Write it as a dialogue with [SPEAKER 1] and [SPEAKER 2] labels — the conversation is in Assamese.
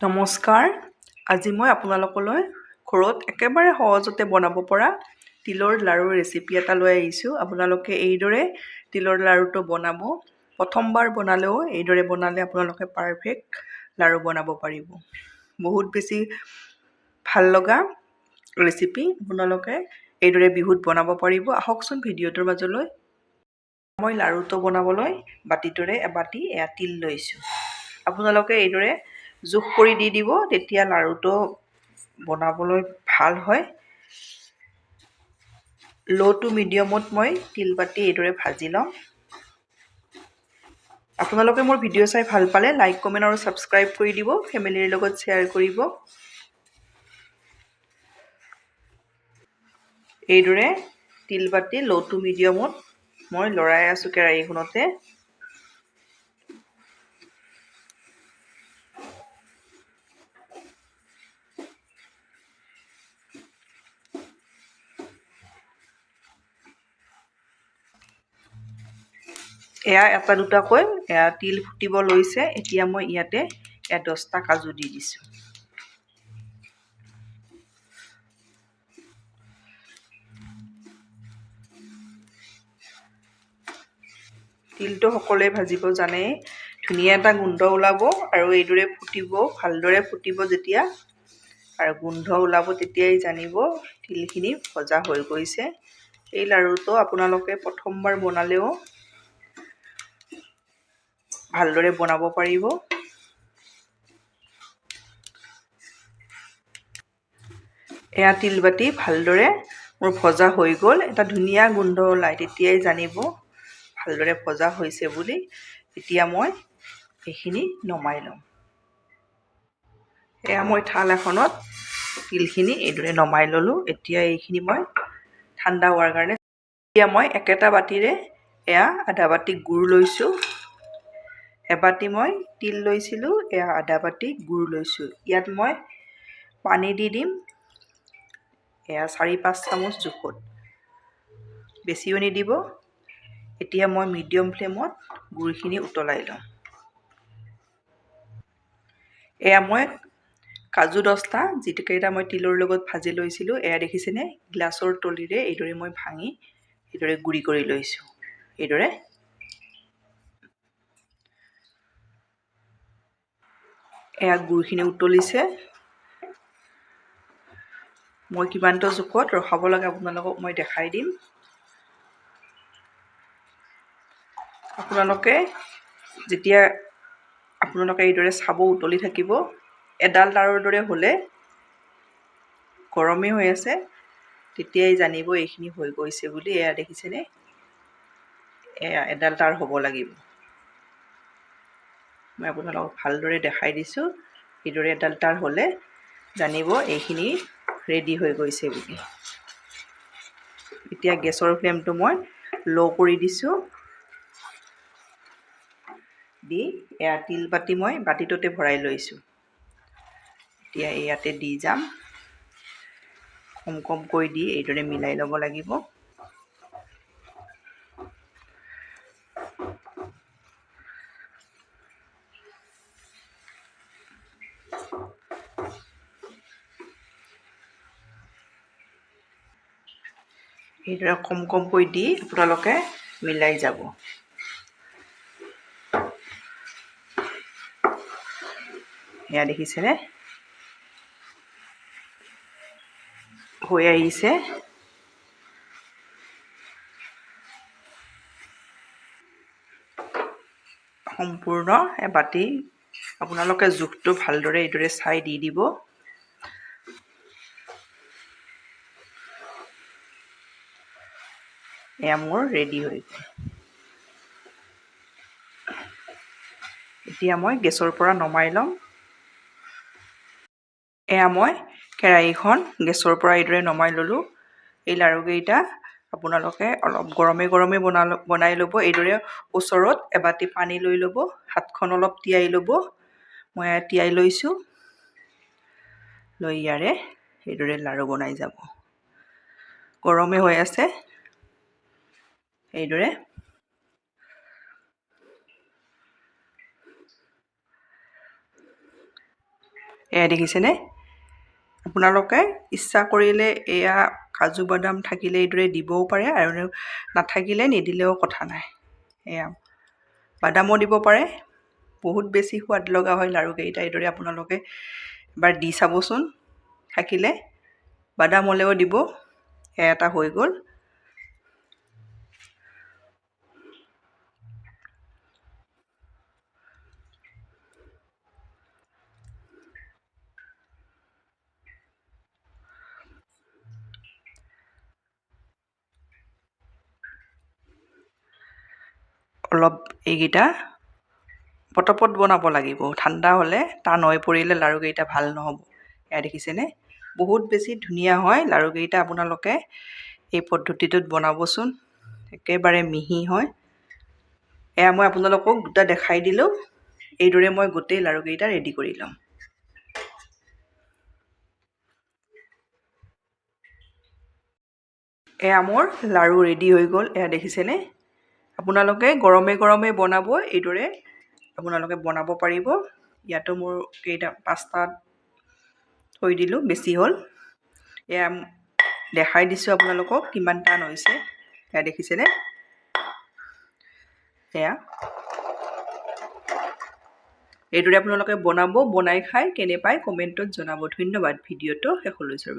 [SPEAKER 1] নমস্কাৰ। আজি মই আপোনালোকলৈ ঘৰত একেবাৰে সহজতে বনাব পৰা তিলৰ লাড়ুৰ ৰেচিপি এটা লৈ আহিছোঁ। আপোনালোকে এইদৰে তিলৰ লাড়ুটো বনাব। প্ৰথমবাৰ বনালেও এইদৰে বনালে আপোনালোকে পাৰফেক্ট লাড়ু বনাব পাৰিব। বহুত বেছি ভাল লগা ৰেচিপি। আপোনালোকে এইদৰে বিহুত বনাব পাৰিব। আহকচোন ভিডিঅ'টোৰ মাজলৈ। মই লাড়ুটো বনাবলৈ বাতিটোৰে এবাতি তিল লৈছোঁ। আপোনালোকে এইদৰে জোখ কৰি দি দিব, তেতিয়া লাড়ুটো বনাবলৈ ভাল হয়। ল' টু মিডিয়ামত মই তিল বাতি এইদৰে ভাজি লওঁ। আপোনালোকে মোৰ ভিডিঅ' চাই ভাল পালে লাইক, কমেণ্ট আৰু ছাবস্ক্ৰাইব কৰি দিব। ফেমিলিৰ লগত শ্বেয়াৰ কৰিব। এইদৰে তিল বাতি ল' টু মিডিয়ামত মই লৰাই আছোঁ কেৰাহীখনতে। এয়া এটা দুটাকৈ তিল ফুটিব লৈছে। এতিয়া মই ইয়াতে 10টা কাজু দি দিছোঁ। তিলটো সকলোৱে ভাজিব জানে। ধুনীয়া এটা গোন্ধ ওলাব আৰু এইদৰে ফুটিব, ভালদৰে ফুটিব যেতিয়া আৰু গোন্ধ ওলাব, তেতিয়াই জানিব তিলখিনি ভজা হৈ গৈছে। এই লাড়ুটো আপোনালোকে প্ৰথমবাৰ বনালেও ভালদৰে বনাব পাৰিব। এয়া তিল বাতি ভালদৰে মোৰ ভজা হৈ গ'ল। এটা ধুনীয়া গোন্ধ ওলায়, তেতিয়াই জানিব ভালদৰে ভজা হৈছে বুলি। এতিয়া মই এইখিনি নমাই লওঁ। এয়া মই থাল এখনত তিলখিনি এইদৰে নমাই ল'লোঁ। এতিয়া এইখিনি মই ঠাণ্ডা হোৱাৰ কাৰণে এতিয়া মই একেটা বাতিৰে এয়া আধা বাতি গুড় লৈছোঁ। এবাতি মই তিল লৈছিলোঁ, এয়া আধা বাতি গুড় লৈছোঁ। ইয়াত মই পানী দি দিম, এয়া 4-5 চামুচ জোখত, বেছিও নিদিব। এতিয়া মই মিডিয়াম ফ্লেমত গুড়খিনি উতলাই লওঁ। এয়া মই কাজু 10টা, যিকেইটা মই তিলৰ লগত ভাজি লৈছিলোঁ, এয়া দেখিছেনে, গ্লাছৰ তলিৰে এইদৰে মই ভাঙি এইদৰে গুড়ি কৰি লৈছোঁ। এইদৰে এয়া গুড়খিনি উতলিছে। মই কিমানটো জোখত ৰখাব লাগে আপোনালোকক মই দেখাই দিম। আপোনালোকে যেতিয়া এইদৰে চাব, উতলি থাকিব। এডাল লাড়ুৰ দৰে হ'লে গৰমেই হৈ আছে, তেতিয়াই জানিব এইখিনি হৈ গৈছে বুলি। এয়া দেখিছেনে, এয়া এডাল তাৰ হ'ব লাগিব। মই আপোনালোকক ভালদৰে দেখাই দিছোঁ। এইদৰে এডাল তাৰ হ'লে জানিব এইখিনি ৰেডি হৈ গৈছে বুলি। এতিয়া গেছৰ ফ্লেমটো মই ল' কৰি দিছোঁ। দি এয়া তিল বাতি মই বাতিটোতে ভৰাই লৈছোঁ। এতিয়া ইয়াতে দি যাম। কম কমকৈ দি এইদৰে মিলাই ল'ব লাগিব। এইদৰে কম কমকৈ দি আপোনালোকে মিলাই যাব। এয়া দেখিছেনে, হৈ আহিছে। সম্পূৰ্ণ এবাতি আপোনালোকে জোখটো ভালদৰে এইদৰে চাই দি দিব। এয়া মোৰ ৰেডি হৈ গ'ল। এতিয়া মই গেছৰ পৰা নমাই ল'ম। এয়া মই কেৰাহীখন গেছৰ পৰা এইদৰে নমাই ল'লোঁ। এই লাড়ুকেইটা আপোনালোকে অলপ গৰমে গৰমে বনাই ল'ব। এইদৰে ওচৰত এবাতি পানী লৈ ল'ব, হাতখন অলপ তিয়াই ল'ব। মই তিয়াই লৈছোঁ। লৈ ইয়াৰে এইদৰে লাড়ু বনাই যাব। গৰমে হৈ আছে। এইদৰে এয়া দেখিছেনে? আপোনালোকে ইচ্ছা কৰিলে এয়া কাজু বাদাম থাকিলে এইদৰে দিবও পাৰে আৰু নাথাকিলে নিদিলেও কথা নাই। এয়া বাদামো দিব পাৰে। বহুত বেছি সোৱাদ লগা হয় লাড়ুকেইটা। এইদৰে আপোনালোকে এবাৰ দি চাবচোন। থাকিলে বাদাম হ'লেও দিব। এয়া এটা হৈ গ'ল। অলপ এইকেইটা পটপট বনাব লাগিব। ঠাণ্ডা হ'লে টান হৈ পৰিলে লাড়ুকেইটা ভাল নহ'ব। এয়া দেখিছেনে? বহুত বেছি ধুনীয়া হয় লাড়ুকেইটা। আপোনালোকে এই পদ্ধতিটোত বনাবচোন। একেবাৰে মিহি হয়। এয়া মই আপোনালোকক দুটা দেখাই দিলোঁ। এইদৰে মই গোটেই লাড়ুকেইটা ৰেডি কৰি ল'ম। এয়া মোৰ লাড়ু ৰেডি হৈ গ'ল। এয়া দেখিছেনে? আপোনালোকে গৰমে গৰমে বনাব। এইদৰে আপোনালোকে বনাব পাৰিব। ইয়াতো মোৰ পাঁচটাত থৈ দিলোঁ, বেছি হ'ল। এয়া দেখাই দিছোঁ আপোনালোকক কিমান টান হৈছে। এয়া দেখিছেনে? এয়া এইদৰে আপোনালোকে বনাব। বনাই খাই কেনে পায় কমেণ্টত জনাব। ধন্যবাদ ভিডিঅ'টো শেষলৈ চোৱাৰ বাবে।